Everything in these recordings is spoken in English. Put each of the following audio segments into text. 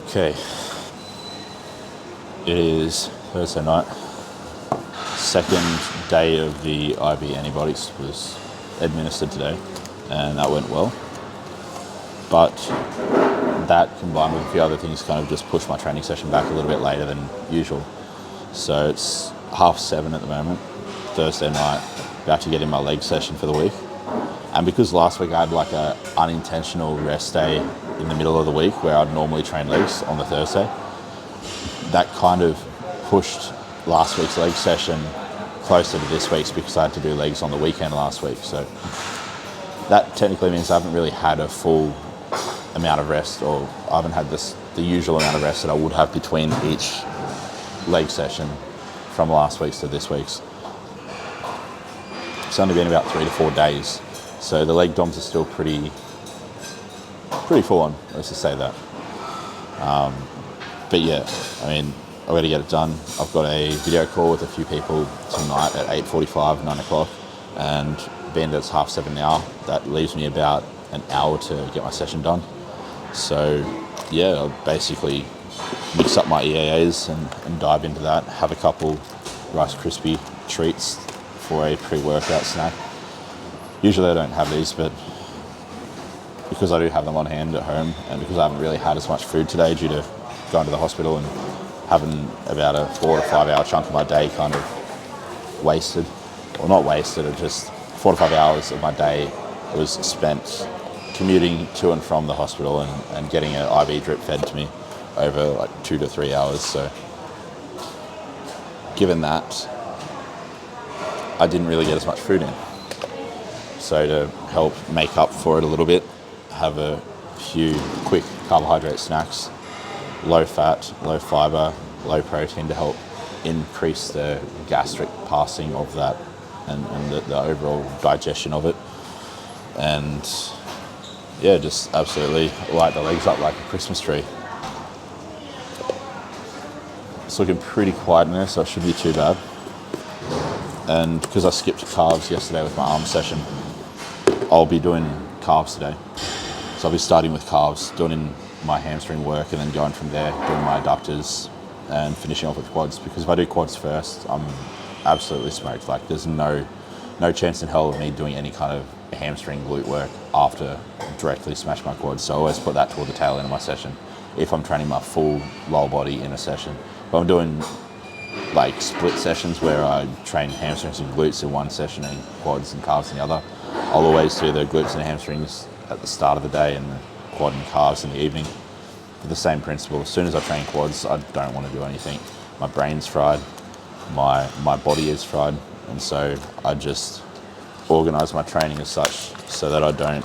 Okay, it is Thursday night. Second day of the IV antibiotics was administered today, and that went well. But that combined with a few other things kind of just pushed my training session back a little bit later than usual. So it's 7:30 at the moment, Thursday night, about to get in my leg session for the week. And because last week I had like a unintentional rest day in the middle of the week where I'd normally train legs on the Thursday, that kind of pushed last week's leg session closer to this week's because I had to do legs on the weekend last week. So that technically means I haven't really had a full amount of rest, or I haven't had the usual amount of rest that I would have between each leg session from last week's to this week's. It's only been about 3 to 4 days. So the leg DOMs are still pretty full on, let's just say that. But yeah, I mean, I've got to get it done. I've got a video call with a few people tonight at 8:45, 9 o'clock, and being that it's 7:30 now, that leaves me about an hour to get my session done. So yeah, I'll basically mix up my EAAs and dive into that, have a couple Rice Krispie treats for a pre-workout snack. Usually I don't have these, but because I do have them on hand at home, and because I haven't really had as much food today due to going to the hospital and having about a 4 or 5 hour chunk of my day kind of wasted, or not wasted, it just 4 to 5 hours of my day was spent commuting to and from the hospital and getting an IV drip fed to me over like 2 to 3 hours. So given that, I didn't really get as much food in. So to help make up for it a little bit, have a few quick carbohydrate snacks, low fat, low fiber, low protein, to help increase the gastric passing of that and the overall digestion of it. And yeah, just absolutely light the legs up like a Christmas tree. It's looking pretty quiet in there, so it shouldn't be too bad. And because I skipped calves yesterday with my arm session, I'll be doing calves today. So I'll be starting with calves, doing in my hamstring work, and then going from there, doing my adductors and finishing off with quads. Because if I do quads first, I'm absolutely smoked. Like there's no chance in hell of me doing any kind of hamstring glute work after directly smash my quads. So I always put that toward the tail end of my session if I'm training my full lower body in a session. But I'm doing like split sessions where I train hamstrings and glutes in one session and quads and calves in the other. I'll always do the glutes and hamstrings at the start of the day and the quad and calves in the evening. For the same principle, as soon as I train quads, I don't want to do anything. My brain's fried, my body is fried, and so I just organise my training as such so that I don't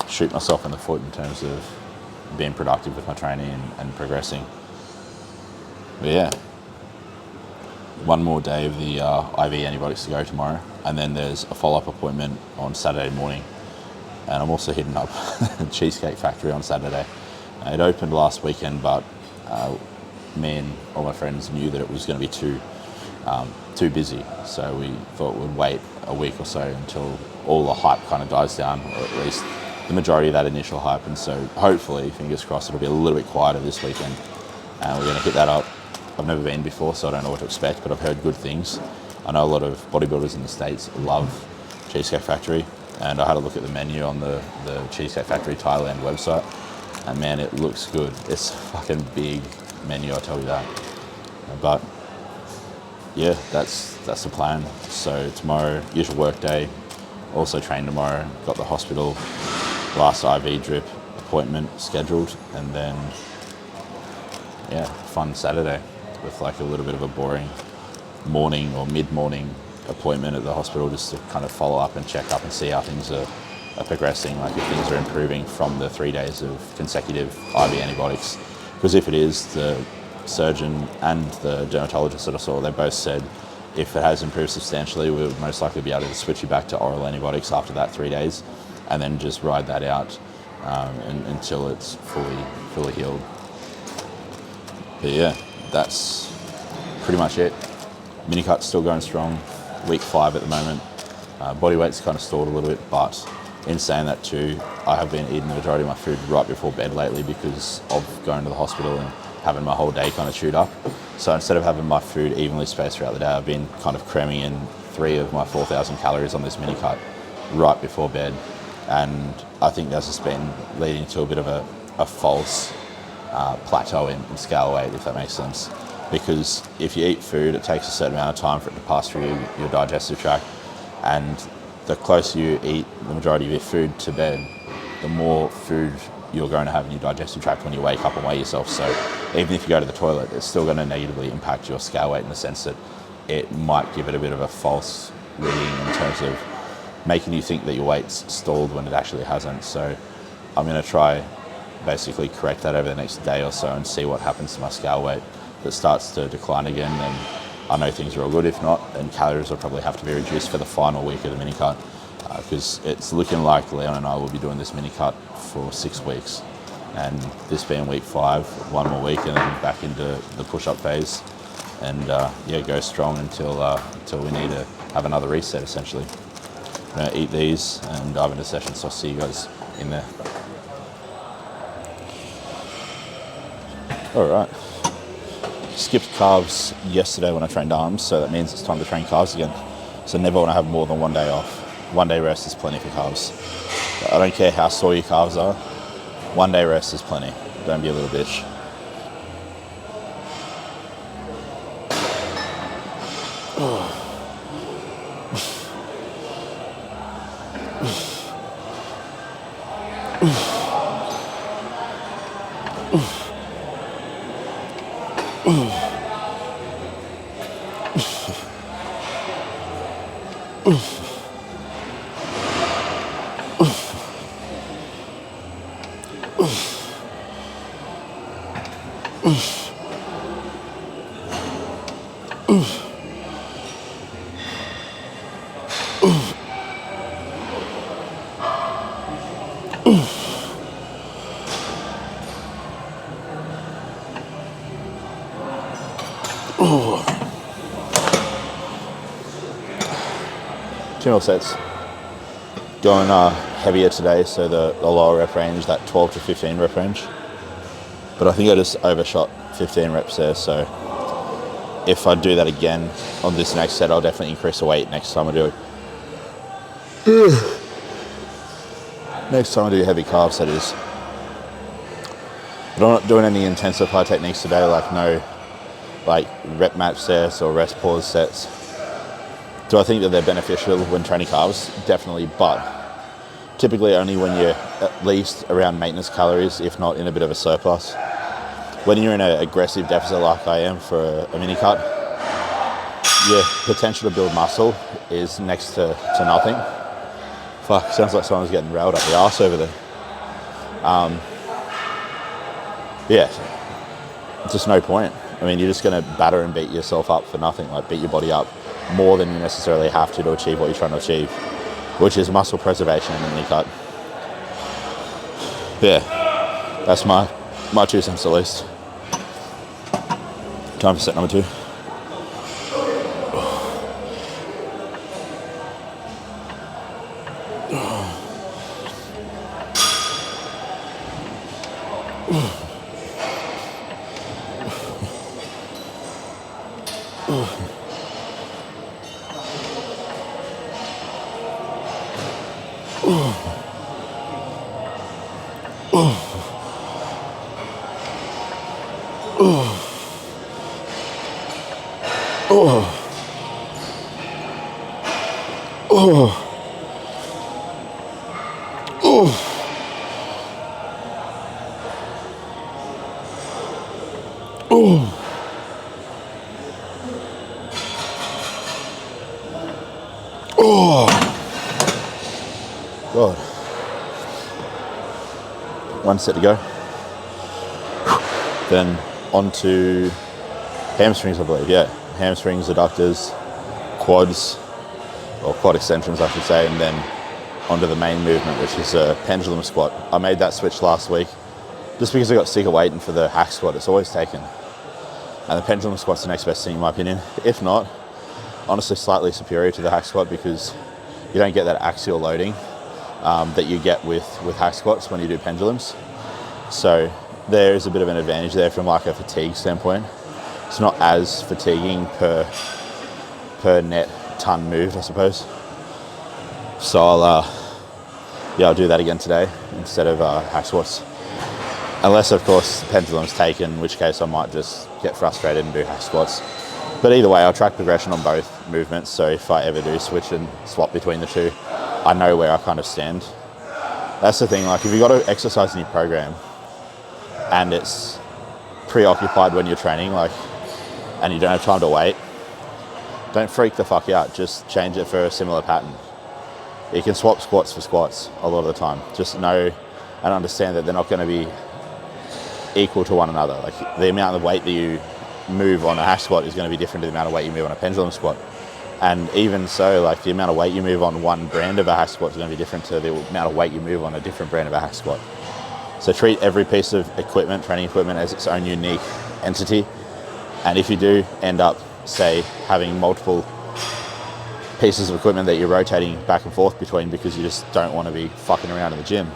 shoot myself in the foot in terms of being productive with my training and progressing. But yeah, one more day of the IV antibiotics to go tomorrow, and then there's a follow-up appointment on Saturday morning. And I'm also hitting up Cheesecake Factory on Saturday. It opened last weekend, but me and all my friends knew that it was going to be too busy. So we thought we'd wait a week or so until all the hype kind of dies down, or at least the majority of that initial hype. And so hopefully, fingers crossed, it'll be a little bit quieter this weekend. And we're going to hit that up. I've never been before, so I don't know what to expect, but I've heard good things. I know a lot of bodybuilders in the States love Cheesecake Factory, and I had a look at the menu on the Cheesecake Factory Thailand website, and man, it looks good. It's a fucking big menu, I'll tell you that. But yeah, that's the plan. So tomorrow, usual work day, also train tomorrow, got the hospital last IV drip appointment scheduled, and then yeah, fun Saturday with like a little bit of a boring morning or mid-morning appointment at the hospital, just to kind of follow up and check up and see how things are progressing, like if things are improving from the 3 days of consecutive IV antibiotics. Because if it is, the surgeon and the dermatologist that I saw, they both said if it has improved substantially, we would most likely be able to switch you back to oral antibiotics after that 3 days, and then just ride that out until it's fully healed. But yeah, that's pretty much it. Minicut's still going strong, week 5 at the moment. Body weight's kind of stalled a little bit, but in saying that too, I have been eating the majority of my food right before bed lately because of going to the hospital and having my whole day kind of chewed up. So instead of having my food evenly spaced throughout the day, I've been kind of cramming in 3 of my 4,000 calories on this mini cut right before bed. And I think that's just been leading to a bit of a false plateau in scale weight, if that makes sense. Because if you eat food, it takes a certain amount of time for it to pass through your digestive tract. And the closer you eat the majority of your food to bed, the more food you're going to have in your digestive tract when you wake up and weigh yourself. So even if you go to the toilet, it's still going to negatively impact your scale weight in the sense that it might give it a bit of a false reading in terms of making you think that your weight's stalled when it actually hasn't. So I'm going to try basically correct that over the next day or so and see what happens to my scale weight. If it starts to decline again, then I know things are all good. If not, then calories will probably have to be reduced for the final week of the mini cut, because it's looking like Leon and I will be doing this mini cut for 6 weeks, and this being week 5, 1 more week, and then back into the push-up phase, and go strong until we need to have another reset. Essentially, I'm gonna eat these and dive into session. So I'll see you guys in there. All right. Skipped carbs yesterday when I trained arms, so that means it's time to train carbs again. So never want to have more than 1 day off. 1 day rest is plenty for carbs. I don't care how sore your calves are, 1 day rest is plenty. Don't be a little bitch. Two more sets. Going heavier today, so the lower rep range, that 12 to 15 rep range. But I think I just overshot 15 reps there, so if I do that again on this next set, I'll definitely increase the weight next time I do heavy carbs, that is. But I'm not doing any intensify techniques today, like no rep match sets or rest pause sets. Do I think that they're beneficial when training carbs? Definitely, but typically only when you're at least around maintenance calories, if not in a bit of a surplus. When you're in an aggressive deficit like I am for a mini cut, your potential to build muscle is next to nothing. Fuck, sounds like someone's getting railed up the arse over there. Just no point. I mean, you're just going to batter and beat yourself up for nothing, like beat your body up more than you necessarily have to achieve what you're trying to achieve, which is muscle preservation in a mini cut. Yeah, that's my 2 cents at least. Time for set number 2. God. 1 set to go. Then on to hamstrings, I believe. Yeah, hamstrings, adductors, quads, or quad extensions, I should say, and then onto the main movement, which is a pendulum squat. I made that switch last week just because I got sick of waiting for the hack squat. It's always taken. And the pendulum squat's the next best thing in my opinion. If not, honestly slightly superior to the hack squat because you don't get that axial loading that you get with hack squats when you do pendulums. So there is a bit of an advantage there from like a fatigue standpoint. It's not as fatiguing per net ton moved, I suppose. So I'll do that again today instead of hack squats. Unless, of course, the pendulum's taken, in which case I might just get frustrated and do hack squats. But either way, I'll track progression on both movements, so if I ever do switch and swap between the two, I know where I kind of stand. That's the thing, like if you've got to exercise in your program and it's preoccupied when you're training, like, and you don't have time to wait, don't freak the fuck out, just change it for a similar pattern. You can swap squats for squats a lot of the time. Just know and understand that they're not going to be equal to one another. Like the amount of weight that you move on a hack squat is going to be different to the amount of weight you move on a pendulum squat. And even so, like the amount of weight you move on one brand of a hack squat is going to be different to the amount of weight you move on a different brand of a hack squat. So treat every piece of equipment, training equipment, as its own unique entity. And if you do end up, say, having multiple pieces of equipment that you're rotating back and forth between because you just don't want to be fucking around in the gym,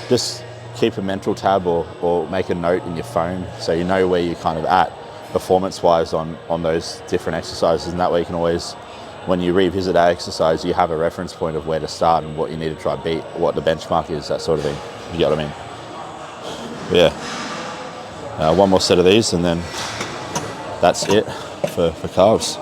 just keep a mental tab or make a note in your phone so you know where you're kind of at performance-wise on those different exercises, and that way you can always, when you revisit that exercise, you have a reference point of where to start and what you need to try to beat, what the benchmark is, that sort of thing. You get what I mean? But yeah. One more set of these and then that's it for calves.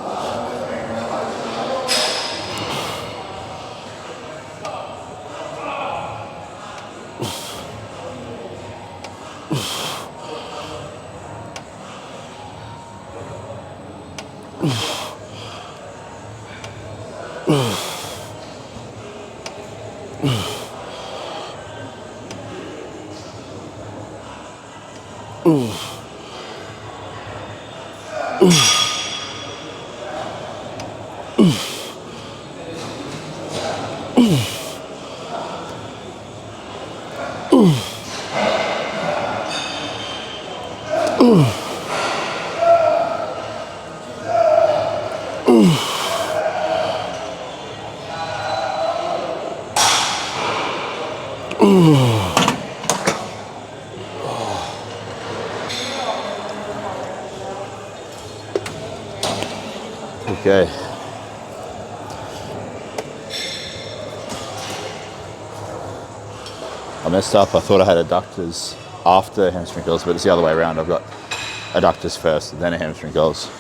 Okay. I messed up. I thought I had adductors after hamstring curls, but it's the other way around. I've got adductors first, and then a hamstring curls.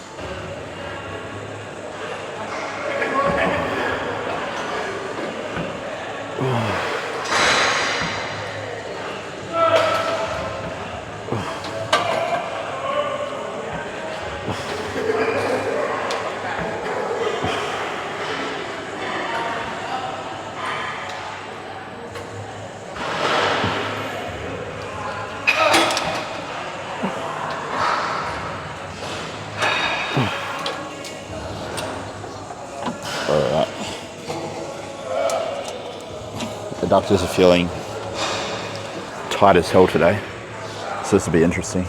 Alright. Adductors are feeling tight as hell today, so this will be interesting.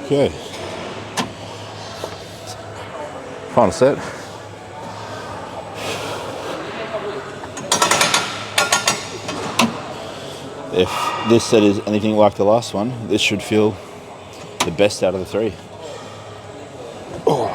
Okay. Final set. If this set is anything like the last one, this should feel the best out of the three. Oh.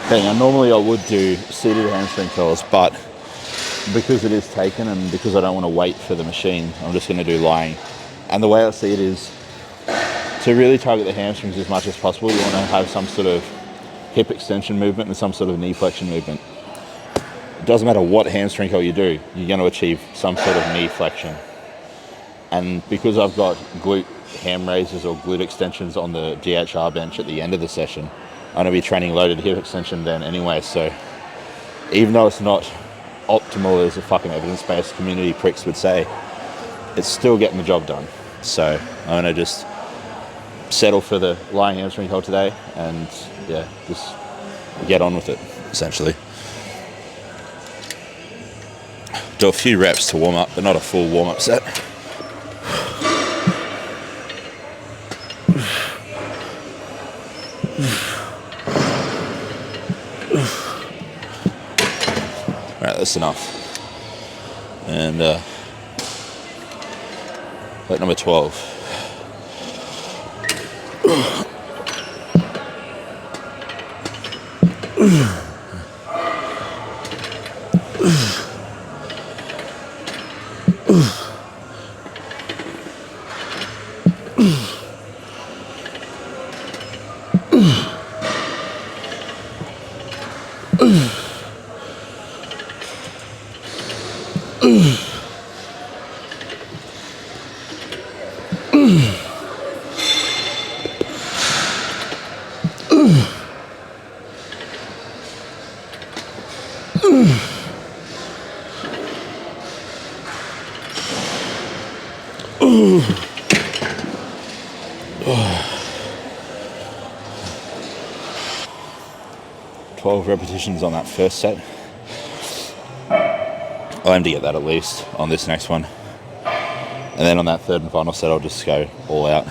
Okay, now normally I would do seated hamstring curls, but because it is taken and because I don't want to wait for the machine, I'm just going to do lying. And the way I see it is to really target the hamstrings as much as possible, you want to have some sort of hip extension movement and some sort of knee flexion movement. It doesn't matter what hamstring curl you do, you're going to achieve some sort of knee flexion. And because I've got glute ham raises or glute extensions on the DHR bench at the end of the session, I'm going to be training loaded hip extension then anyway. So even though it's not optimal as a fucking evidence-based community pricks would say, it's still getting the job done. So I'm going to just settle for the lying hamstring curl today and yeah, just get on with it essentially. Do a few reps to warm up, but not a full warm-up set. Alright, that's enough. And plate number 12. Repetitions on that first set. I'll aim to get that at least on this next one. And then on that third and final set, I'll just go all out.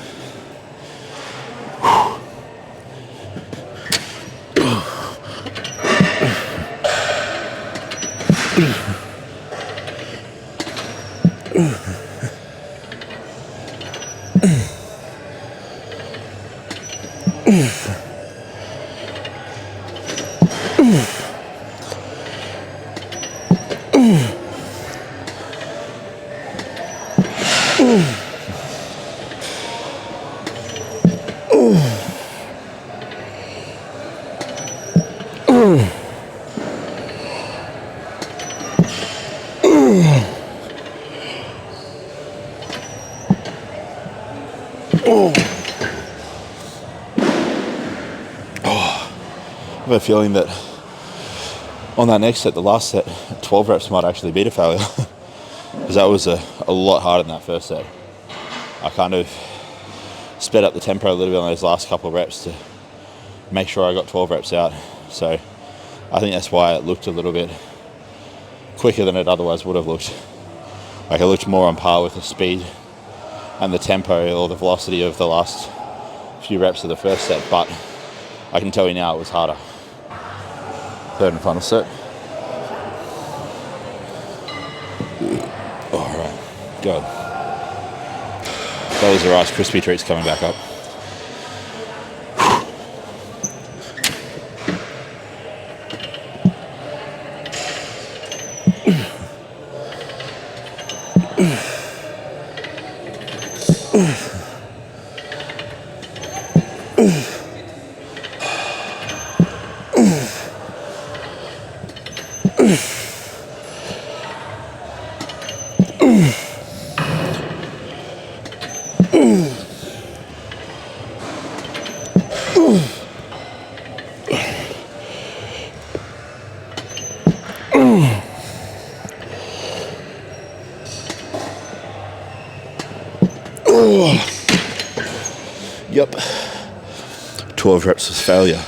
I have a feeling that on that next set, the last set, 12 reps might actually be a failure. Because that was a lot harder than that first set. I kind of sped up the tempo a little bit on those last couple of reps to make sure I got 12 reps out. So I think that's why it looked a little bit quicker than it otherwise would have looked. Like it looked more on par with the speed and the tempo or the velocity of the last few reps of the first set, but I can tell you now it was harder. Third and final set. All right, God. Those are Rice Krispie treats coming back up. Yep. 12 reps was failure.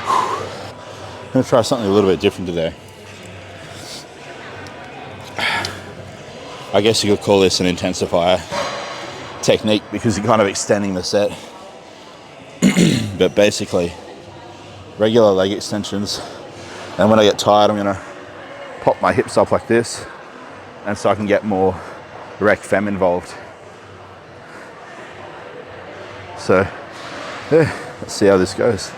I'm going to try something a little bit different today. I guess you could call this an intensifier technique because you're kind of extending the set. But basically, regular leg extensions. And when I get tired, I'm going to pop my hips up like this. And so I can get more rec fem involved. So, yeah, let's see how this goes.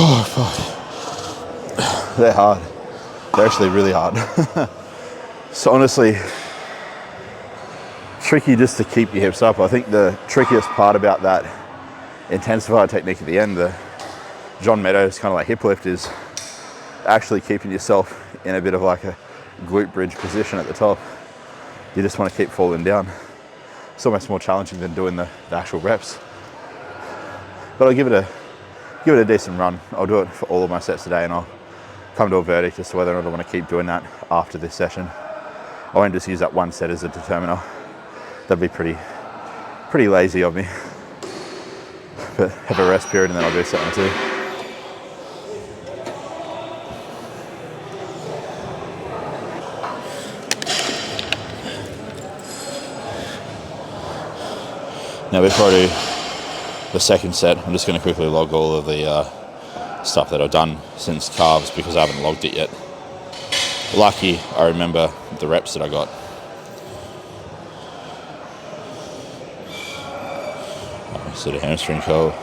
Oh, fuck. They're hard. They're actually really hard. So honestly, tricky just to keep your hips up. I think the trickiest part about that intensifier technique at the end, the John Meadows kind of like hip lift, is actually keeping yourself in a bit of like a glute bridge position at the top. You just want to keep falling down. It's almost more challenging than doing the actual reps. But I'll give it a decent run. I'll do it for all of my sets today and I'll come to a verdict as to whether or not I want to keep doing that after this session. I won't just use that one set as a determiner. That'd be pretty lazy of me. But have a rest period and then I'll do something too. Now before I do the second set, I'm just going to quickly log all of the stuff that I've done since calves because I haven't logged it yet. Lucky I remember the reps that I got. Seated hamstring curl.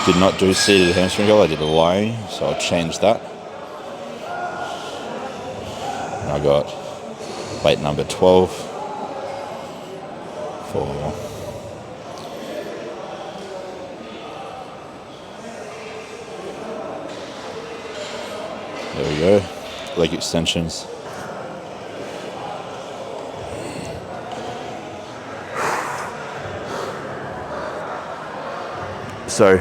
Did not do seated hamstring curl, I did a lying, so I'll change that. And I got plate number 12 for there we go, leg extensions. So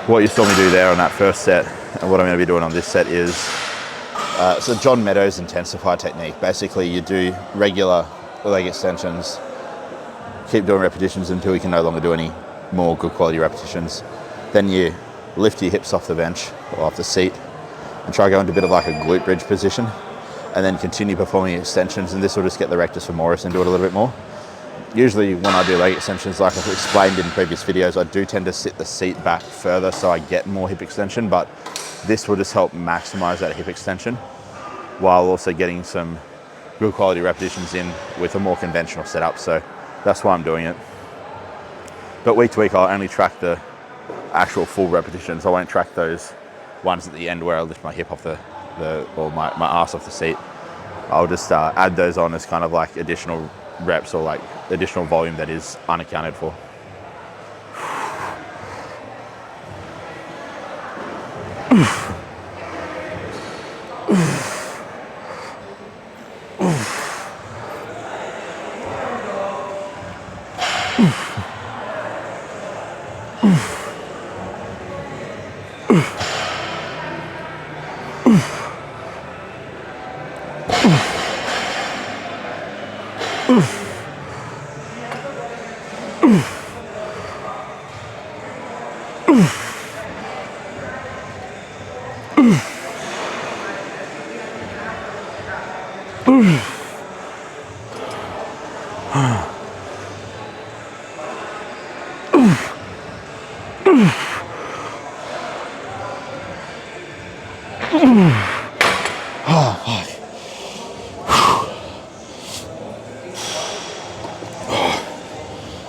what you saw me do there on that first set and what I'm going to be doing on this set is it's a John Meadows intensifier technique. Basically you do regular leg extensions, keep doing repetitions until you can no longer do any more good quality repetitions. Then you lift your hips off the bench or off the seat and try go into a bit of like a glute bridge position, and then continue performing extensions, and this will just get the rectus femoris into it a little bit more. Usually when I do leg extensions, like I've explained in previous videos, I do tend to sit the seat back further so I get more hip extension, but this will just help maximize that hip extension while also getting some good quality repetitions in with a more conventional setup. So that's why I'm doing it. But week to week, I'll only track the actual full repetitions. I won't track those ones at the end where I lift my hip off or my ass off the seat. I'll just add those on as kind of like additional reps or like additional volume that is unaccounted for.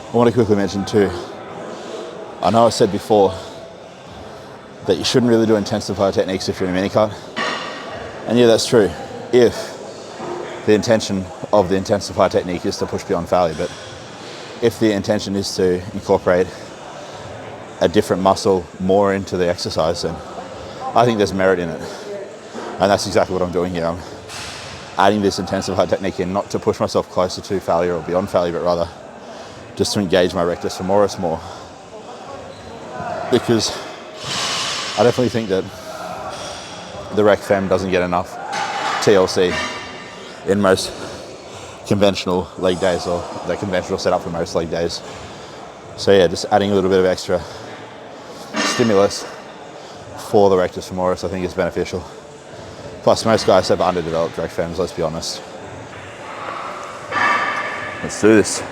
I want to quickly mention too, I know I said before that you shouldn't really do intensified techniques if you're in a mini cut. And yeah, that's true, if the intention of the intensified technique is to push beyond failure. But if the intention is to incorporate a different muscle more into the exercise, then I think there's merit in it. And that's exactly what I'm doing here. I'm adding this intensified technique in, not to push myself closer to failure or beyond failure, but rather just to engage my rectus femoris more. Because I definitely think that the rec fem doesn't get enough TLC in most conventional leg days, or the conventional setup for most leg days. So yeah, just adding a little bit of extra stimulus for the rectus femoris I think is beneficial. Plus most guys have underdeveloped rec fems, let's be honest. Let's do this.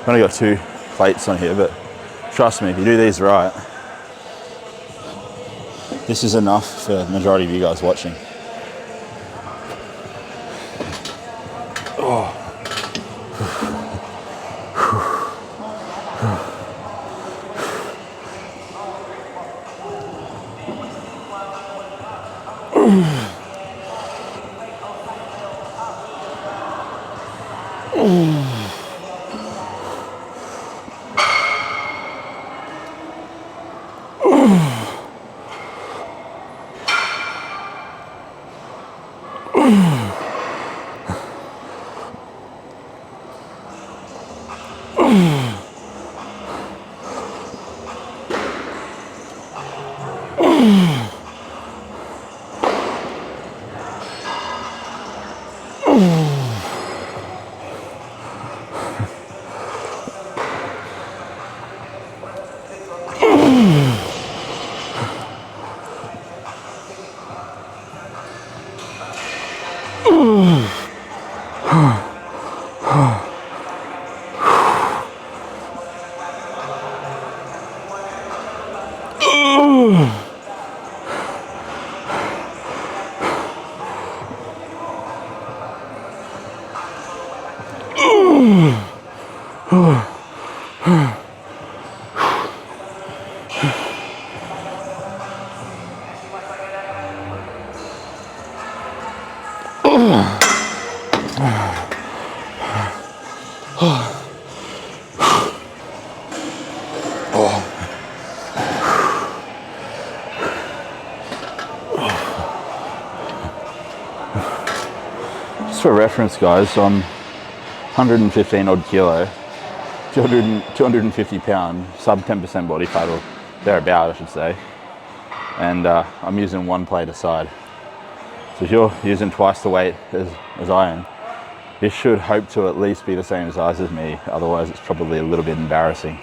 I've only got 2 plates on here, but trust me, if you do these right, this is enough for the majority of you guys watching. Just for reference, guys, I'm 115 odd kilo, 250 pound, sub 10% body fat, or thereabout, I should say. And I'm using 1 plate a side. So if you're using twice the weight as I am, you should hope to at least be the same size as me. Otherwise, it's probably a little bit embarrassing.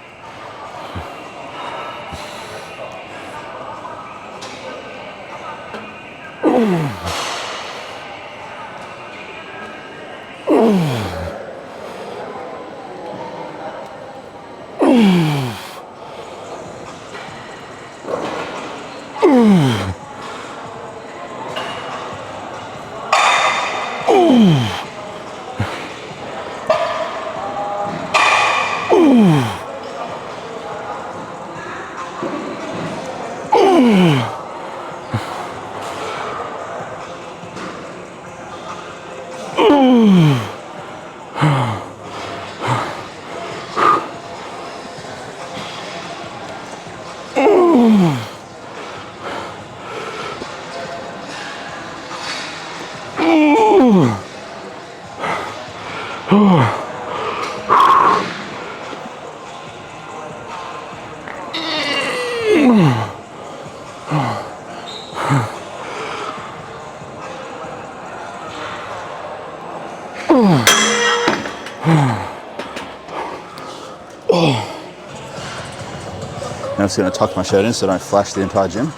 Now I'm just going to tuck my shirt in so I don't flash the entire gym.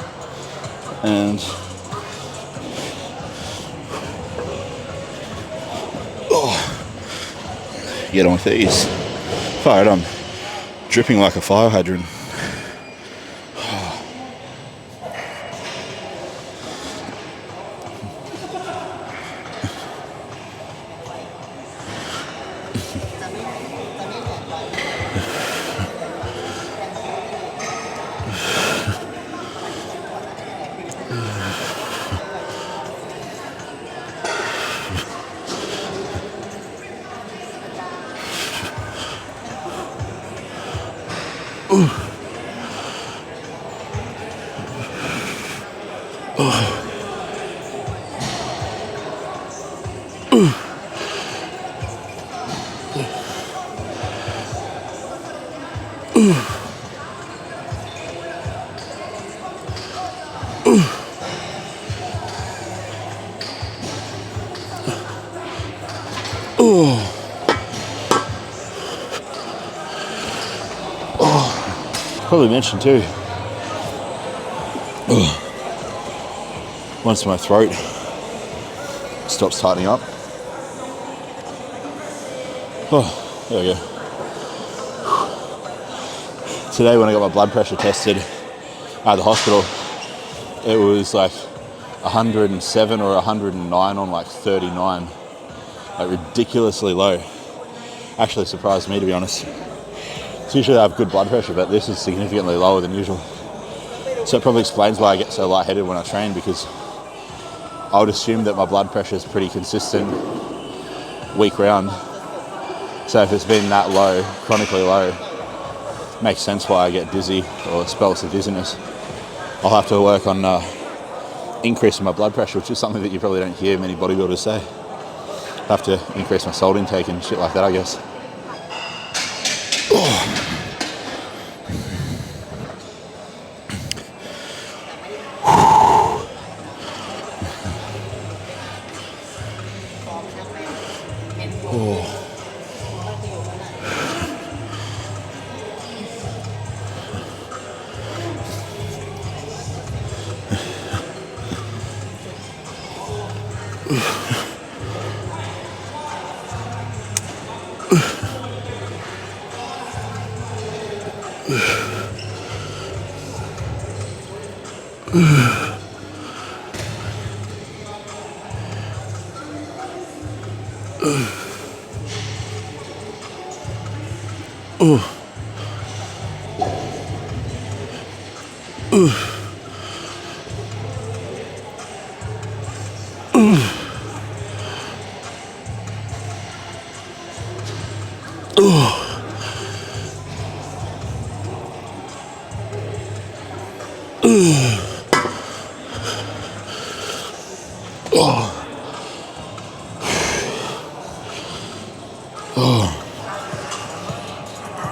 And get on with these. Fired, I'm dripping like a fire hydrant. Probably mentioned too, once my throat stops tightening up. Oh, there we go. Today when I got my blood pressure tested at the hospital, it was like 107 or 109 on like 39, like ridiculously low. Actually surprised me, to be honest. So usually I have good blood pressure, but this is significantly lower than usual. So it probably explains why I get so lightheaded when I train, because I would assume that my blood pressure is pretty consistent week round. So if it's been that low, chronically low, makes sense why I get dizzy or spells of dizziness. I'll have to work on increasing my blood pressure, which is something that you probably don't hear many bodybuilders say. I have to increase my salt intake and shit like that, I guess.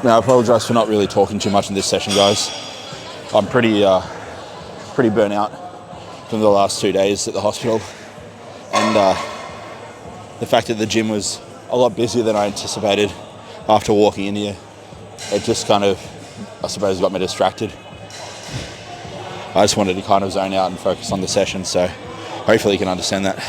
Now, I apologise for not really talking too much in this session, guys. I'm pretty burnt out from the last 2 days at the hospital, and the fact that the gym was a lot busier than I anticipated after walking in here, it just kind of, I suppose, got me distracted. I just wanted to kind of zone out and focus on the session, so hopefully you can understand that.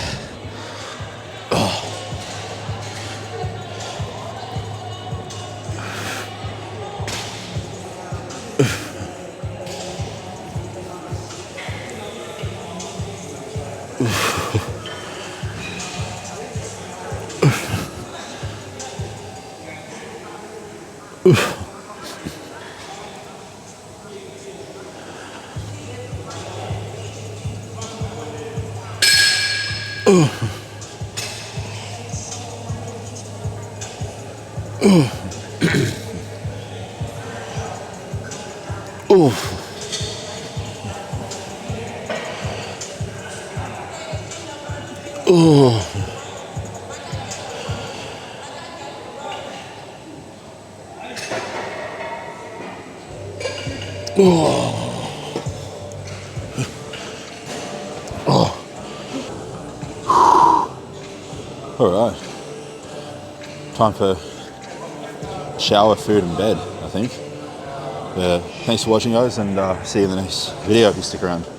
All right, time for shower, food, and bed, I think. Thanks for watching, guys, and see you in the next video if you stick around.